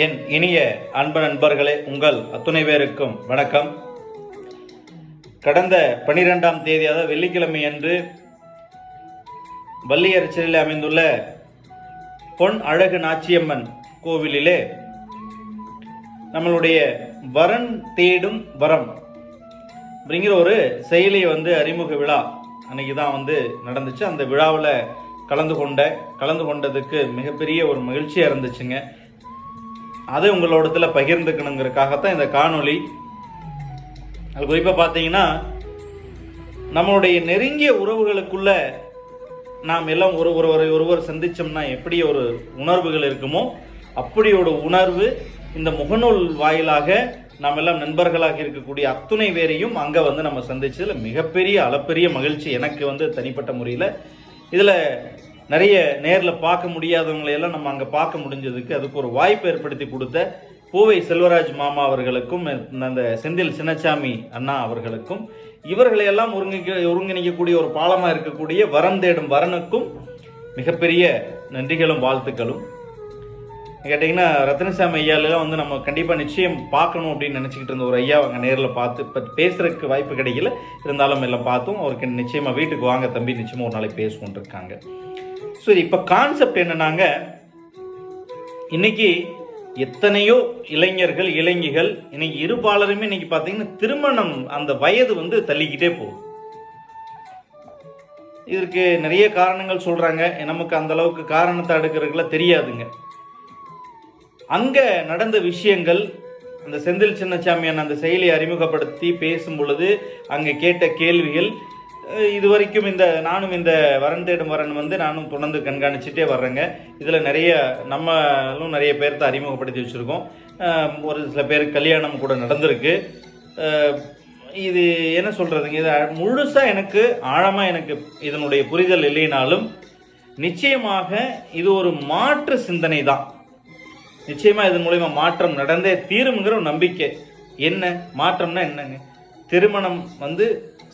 என் இனிய அன்பு நண்பர்களே, உங்கள் அத்துணை பேருக்கும் வணக்கம். கடந்த 12ஆம் தேதி, அதாவது வெள்ளிக்கிழமை அன்று வள்ளியரசில் அமைந்துள்ள பொன் அழகு நாச்சியம்மன் கோவிலிலே நம்மளுடைய வரன் தேடும் வரம் அப்படிங்கிற ஒரு செயலியை அறிமுக விழா அன்னைக்கு தான் நடந்துச்சு. அந்த விழாவில் கலந்து கொண்டதுக்கு மிகப்பெரிய ஒரு மகிழ்ச்சியாக இருந்துச்சுங்க. அதை உங்களோடத்தில் பகிர்ந்துக்கணுங்கிறதுக்காகத்தான் இந்த காணொளி. அது குறிப்பாக பார்த்தீங்கன்னா, நம்மளுடைய நெருங்கிய உறவுகளுக்குள்ள நாம் எல்லாம் ஒருவர் சந்திச்சோம்னா எப்படி ஒரு உணர்வுகள் இருக்குமோ அப்படி ஒரு உணர்வு இந்த முகநூல் வாயிலாக நாம் எல்லாம் நண்பர்களாக இருக்கக்கூடிய அத்துணை பேரையும் அங்கே நம்ம சந்திச்சதுல மிகப்பெரிய அளப்பெரிய மகிழ்ச்சி எனக்கு தனிப்பட்ட முறையில். இதில் நிறைய நேரில் பார்க்க முடியாதவங்களையெல்லாம் நம்ம அங்கே பார்க்க முடிஞ்சதுக்கு அதுக்கு ஒரு வாய்ப்பு ஏற்படுத்தி கொடுத்த பூவை செல்வராஜ் மாமா அவர்களுக்கும் அந்த செந்தில் சின்னசாமி அண்ணா அவர்களுக்கும் இவர்களையெல்லாம் ஒருங்கிணைக்கக்கூடிய ஒரு பாலமாக இருக்கக்கூடிய வரம் தேடும் வரனுக்கும் மிகப்பெரிய நன்றிகளும் வாழ்த்துக்களும். கேட்டிங்கன்னா, ரத்னசாமி ஐயாலெல்லாம் நம்ம கண்டிப்பாக நிச்சயம் பார்க்கணும் அப்படின்னு நினச்சிக்கிட்டு இருந்த ஒரு ஐயா அங்கே நேரில் பார்த்து இப்போ பேசுகிறதுக்கு வாய்ப்பு கிடைக்கல. இருந்தாலும் எல்லாம் பார்த்தோம். அவருக்கு நிச்சயமாக வீட்டுக்கு வாங்க தம்பி, நிச்சயமாக ஒரு நாளைக்கு பேசுவோன்னு இருக்காங்க. சரி, இப்போ கான்செப்ட் என்னன்னாங்க, இன்னைக்கு எத்தனையோ இளைஞர்கள் இளைஞிகள் இன்னைக்கு இருபாலருமே இன்னைக்கு பார்த்தீங்கன்னா திருமணம் அந்த வயது தள்ளிக்கிட்டே போகும். இதற்கு நிறைய காரணங்கள் சொல்றாங்க. நமக்கு அந்த அளவுக்கு காரணத்தை அடுக்கிறதுக்குலாம் தெரியாதுங்க. அங்க நடந்த விஷயங்கள், அந்த செந்தில் சின்னசாமியான அந்த செயலியை அறிமுகப்படுத்தி பேசும் பொழுது அங்கே கேட்ட கேள்விகள், இதுவரைக்கும் நானும் இந்த வரன் தேடும் வரன் நானும் தொடர்ந்து கண்காணிச்சுட்டே வர்றேங்க. இதில் நம்மளும் நிறைய பேர்த்த அறிமுகப்படுத்தி வச்சுருக்கோம். ஒரு சில பேருக்கு கல்யாணம் கூட நடந்திருக்கு. இது என்ன சொல்கிறதுங்க, இது முழுசாக எனக்கு ஆழமாக எனக்கு இதனுடைய புரிதல் இல்லைனாலும் நிச்சயமாக இது ஒரு மாற்று சிந்தனை தான். நிச்சயமாக இதன் மூலமா மாற்றம் நடந்தே தீரும்ங்கிற ஒரு நம்பிக்கை. என்ன மாற்றம்னா என்னங்க, திருமணம்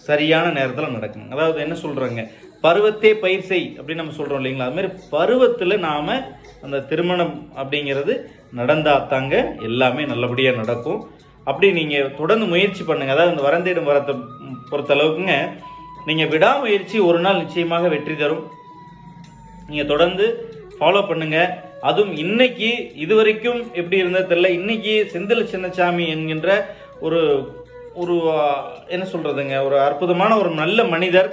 சரியான நேரத்தில் நடக்கணும். அதாவது என்ன சொல்கிறோங்க, பருவத்தே பயிர் செய் அப்படின்னு நம்ம சொல்கிறோம் இல்லைங்களா? அது மாதிரி பருவத்தில் நாம் அந்த திருமணம் அப்படிங்கிறது நடந்தாத்தாங்க எல்லாமே நல்லபடியாக நடக்கும். அப்படி நீங்கள் தொடர்ந்து முயற்சி பண்ணுங்கள். அதாவது இந்த வரந்தேடும் வரத்தை பொறுத்தளவுக்குங்க, நீங்கள் விடாமுயற்சி ஒரு நாள் நிச்சயமாக வெற்றி தரும். நீங்கள் தொடர்ந்து ஃபாலோ பண்ணுங்கள். அதுவும் இன்னைக்கு இதுவரைக்கும் எப்படி இருந்தது தெரியல, இன்னைக்கு செந்தில் சின்னசாமி என்கின்ற ஒரு ஒரு என்ன சொல்கிறதுங்க, ஒரு அற்புதமான ஒரு நல்ல மனிதர்.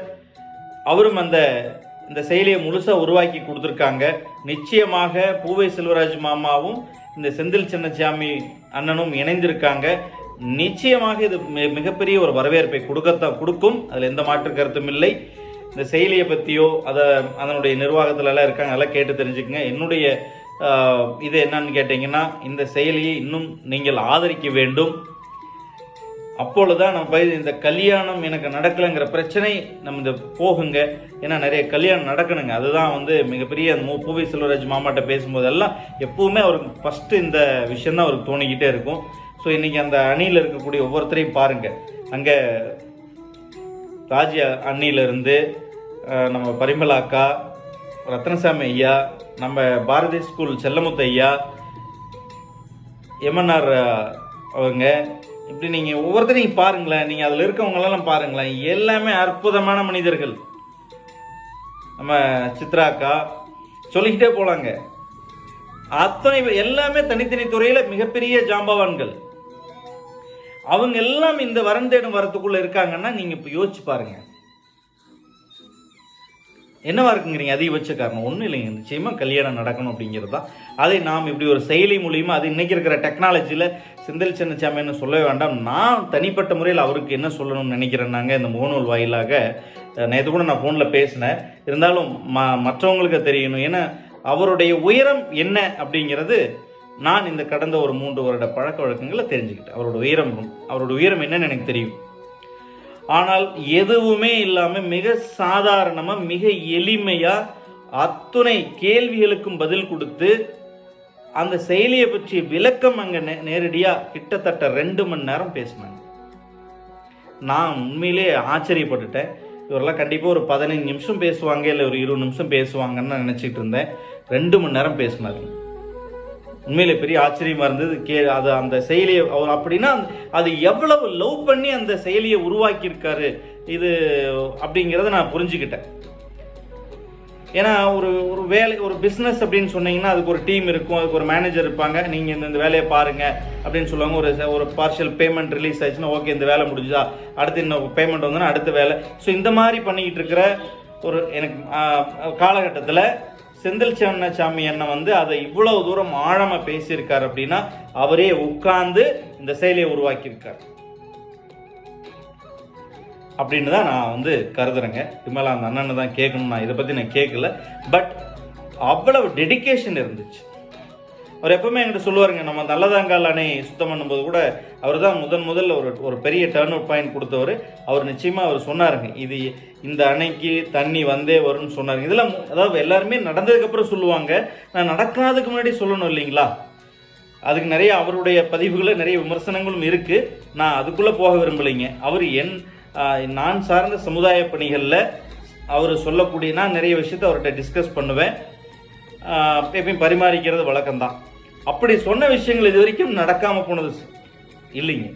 அவரும் இந்த செயலியை முழுசாக உருவாக்கி கொடுத்துருக்காங்க. நிச்சயமாக பூவை செல்வராஜ் மாமாவும் இந்த செந்தில் சின்னசாமி அண்ணனும் இணைந்திருக்காங்க. நிச்சயமாக இது மிகப்பெரிய ஒரு வரவேற்பை கொடுக்கும். அதில் எந்த மாற்று கருத்தும் இல்லை. இந்த செயலியை பற்றியோ அதனுடைய நிர்வாகத்திலலாம் இருக்காங்க, அதெல்லாம் கேட்டு தெரிஞ்சுக்குங்க. என்னுடைய இது என்னன்னு கேட்டிங்கன்னா, இந்த செயலியை இன்னும் நீங்கள் ஆதரிக்க வேண்டும். அப்பொழுதுதான் நம்ம இந்த கல்யாணம் எனக்கு நடக்கலைங்கிற பிரச்சனை நம்ம போகுங்க. ஏன்னா நிறைய கல்யாணம் நடக்கணுங்க. அதுதான் மிகப்பெரிய பூவை செல்வராஜ் மாமாட்ட பேசும்போதெல்லாம் எப்பவுமே அவருக்கு ஃபஸ்ட்டு இந்த விஷயந்தான் அவருக்கு தோணிக்கிட்டே இருக்கும். ஸோ இன்னைக்கு அந்த அணியில் இருக்கக்கூடிய ஒவ்வொருத்தரையும் பாருங்கள். அங்கே ராஜ்யா அணியிலிருந்து நம்ம பரிமலாக்கா, ரத்னசாமி ஐயா, நம்ம பாரதி ஸ்கூல் செல்லமுத்து ஐயா, எம்என்ஆர் அவங்க, இப்படி நீங்கள் ஒவ்வொருத்தரையும் பாருங்களேன். நீங்கள் அதில் இருக்கவங்களெல்லாம் பாருங்களேன். எல்லாமே அற்புதமான மனிதர்கள். நம்ம சித்ராக்கா சொல்லிக்கிட்டே போலாங்க. அத்தனை எல்லாமே தனித்தனி துறையில் மிகப்பெரிய ஜாம்பவான்கள். அவங்க எல்லாம் இந்த வரன் தேடும் வரத்துக்குள்ள இருக்காங்கன்னா நீங்கள் இப்போ யோசிச்சு பாருங்க, என்னவா இருக்குங்கிறீங்க? அதிகபட்ச காரணம் ஒன்றும் இல்லைங்க, நிச்சயமாக கல்யாணம் நடக்கணும் அப்படிங்கிறது தான். அதை நாம் இப்படி ஒரு செயலி மூலியமாக, அது இன்றைக்கி இருக்கிற டெக்னாலஜியில் செந்தில் சின்னசாமின்னு சொல்லவே வேண்டாம். நான் தனிப்பட்ட முறையில் அவருக்கு என்ன சொல்லணும்னு நினைக்கிறேன்னாங்க, இந்த முகநூல் வாயிலாக நேற்று கூட நான் ஃபோனில் பேசினேன். இருந்தாலும் மற்றவங்களுக்கு தெரியணும். ஏன்னா அவருடைய உயரம் என்ன அப்படிங்கிறது நான் இந்த கடந்த ஒரு 3 வருட பழக்க வழக்கங்களை தெரிஞ்சுக்கிட்டேன். அவரோட உயரம் என்னன்னு எனக்கு தெரியும். ஆனால் எதுவுமே இல்லாமல் மிக சாதாரணமாக மிக எளிமையாக அத்துணை கேள்விகளுக்கும் பதில் கொடுத்து அந்த செயலியை பற்றி விளக்கம் அங்கே நேரடியாக கிட்டத்தட்ட 2 மணி நேரம் பேசினாங்க. நான் உண்மையிலே ஆச்சரியப்பட்டுட்டேன். இவரெல்லாம் கண்டிப்பாக ஒரு 15 நிமிஷம் பேசுவாங்க, இல்லை ஒரு 20 நிமிஷம் பேசுவாங்கன்னு நான் நினச்சிட்டு இருந்தேன். 2 மணி நேரம் பேசினாருங்க. உண்மையிலே பெரிய ஆச்சரியமா இருந்தது. அது அந்த செயலியை அவர் அப்படின்னா அது எவ்வளவு லவ் பண்ணி அந்த செயலியை உருவாக்கியிருக்காரு இது அப்படிங்கிறத நான் புரிஞ்சுக்கிட்டேன். ஏன்னா ஒரு வேலை, ஒரு பிஸ்னஸ் அப்படின்னு சொன்னீங்கன்னா அதுக்கு ஒரு டீம் இருக்கும், அதுக்கு ஒரு மேனேஜர் இருப்பாங்க. நீங்கள் இந்த வேலையை பாருங்கள் அப்படின்னு சொல்லுவாங்க. ஒரு பார்ஷியல் பேமெண்ட் ரிலீஸ் ஆச்சுன்னா ஓகே இந்த வேலை முடிஞ்சுதா, அடுத்து இன்னும் பேமெண்ட் வந்தோன்னா அடுத்த வேலை. ஸோ இந்த மாதிரி பண்ணிக்கிட்டு இருக்கிற எனக்கு காலகட்டத்தில் செந்தில் சின்னசாமி அண்ணன் அதை இவ்வளவு தூரம் ஆழமாக பேசியிருக்கார் அப்படின்னா அவரே உட்கார்ந்து இந்த செயலியை உருவாக்கியிருக்கார் அப்படின்னு தான் நான் கருதுறேங்க. இதுமேலே அந்த அண்ணனை தான் கேட்கணும், நான் இதை பற்றி நான் கேட்கல. பட் அவ்வளவு டெடிக்கேஷன் இருந்துச்சு. அவர் எப்பவுமே என்கிட்ட சொல்லுவாருங்க, நம்ம நல்லதாங்கால் அணை சுத்தம் பண்ணும்போது கூட அவர் தான் முதல்ல ஒரு பெரிய டர்ன் அவுட் பாயிண்ட் கொடுத்தவர். அவர் நிச்சயமாக அவர் சொன்னாருங்க, இது இந்த அணைக்கு தண்ணி வந்தே வரும்னு சொன்னாருங்க. இதெல்லாம் அதாவது எல்லாருமே நடந்ததுக்கப்புறம் சொல்லுவாங்க, நான் நடக்காததுக்கு முன்னாடி சொல்லணும் இல்லைங்களா. அதுக்கு நிறைய அவருடைய பதிவுகளில் நிறைய விமர்சனங்களும் இருக்குது. நான் அதுக்குள்ளே போக விரும்பலைங்க. அவர் நான் சார்ந்த சமுதாய பணிகளில் அவர் சொல்லக்கூடிய நான் நிறைய விஷயத்தை அவர்கிட்ட டிஸ்கஸ் பண்ணுவேன், எப்பயும் பரிமாறிக்கிறது வழக்கம்தான். அப்படி சொன்ன விஷயங்கள் இது வரைக்கும் நடக்காமல் போனது இல்லைங்க.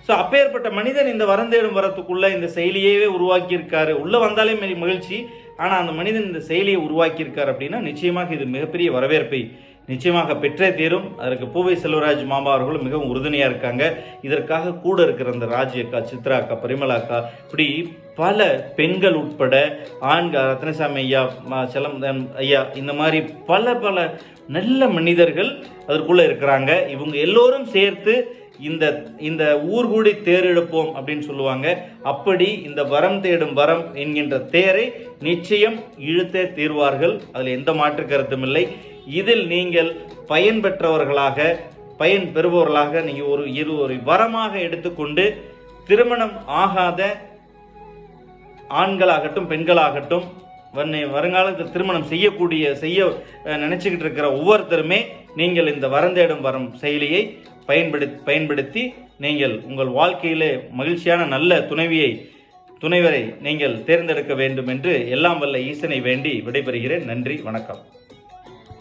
ஸோ அப்பேற்பட்ட மனிதன் இந்த வரந்தேடும் வரத்துக்குள்ளே இந்த செயலியவே உருவாக்கியிருக்காரு. உள்ளே வந்தாலே மகிழ்ச்சி, ஆனால் அந்த மனிதன் இந்த செயலியை உருவாக்கியிருக்கார் அப்படின்னா நிச்சயமாக இது மிகப்பெரிய வரவேற்பை நிச்சயமாக பெற்றே தீரும். அதற்கு பூவை செல்வராஜ் மாமா அவர்களும் மிகவும் உறுதுணையாக இருக்காங்க. இதற்காக கூட இருக்கிற அந்த ராஜி அக்கா, சித்ரா அக்கா, பரிமலா அக்கா, இப்படி பல பெண்கள் உட்பட ஆண்கள், ரத்னசாமி ஐயா, செல்லம் ஐயா, இந்த மாதிரி பல நல்ல மனிதர்கள் அதற்குள்ளே இருக்கிறாங்க. இவங்க எல்லோரும் சேர்த்து இந்த ஊர்கூடி தேரெடுப்போம் அப்படின்னு சொல்லுவாங்க. அப்படி இந்த வரம் தேடும் வரம் என்கின்ற தேரை நிச்சயம் இழுத்தே தீர்வார்கள். அதில் எந்த மாற்று கருத்தும் இல்லை. இதில் நீங்கள் பயன் பெற்றவர்களாக, பயன் பெறுபவர்களாக நீங்கள் ஒரு வரமாக எடுத்துக்கொண்டு திருமணம் ஆகாத ஆண்களாகட்டும் பெண்களாகட்டும் வருங்காலத்தில் திருமணம் செய்ய நினைச்சுக்கிட்டு இருக்கிற ஒவ்வொருத்தருமே நீங்கள் இந்த வரந்தேடும் வரம் செயலியை பயன்படுத்தி நீங்கள் உங்கள் வாழ்க்கையிலே மகிழ்ச்சியான நல்ல துணைவரை நீங்கள் தேர்ந்தெடுக்க வேண்டும் என்று எல்லாம் வல்ல ஈசனை வேண்டி விடைபெறுகிறேன். நன்றி, வணக்கம்.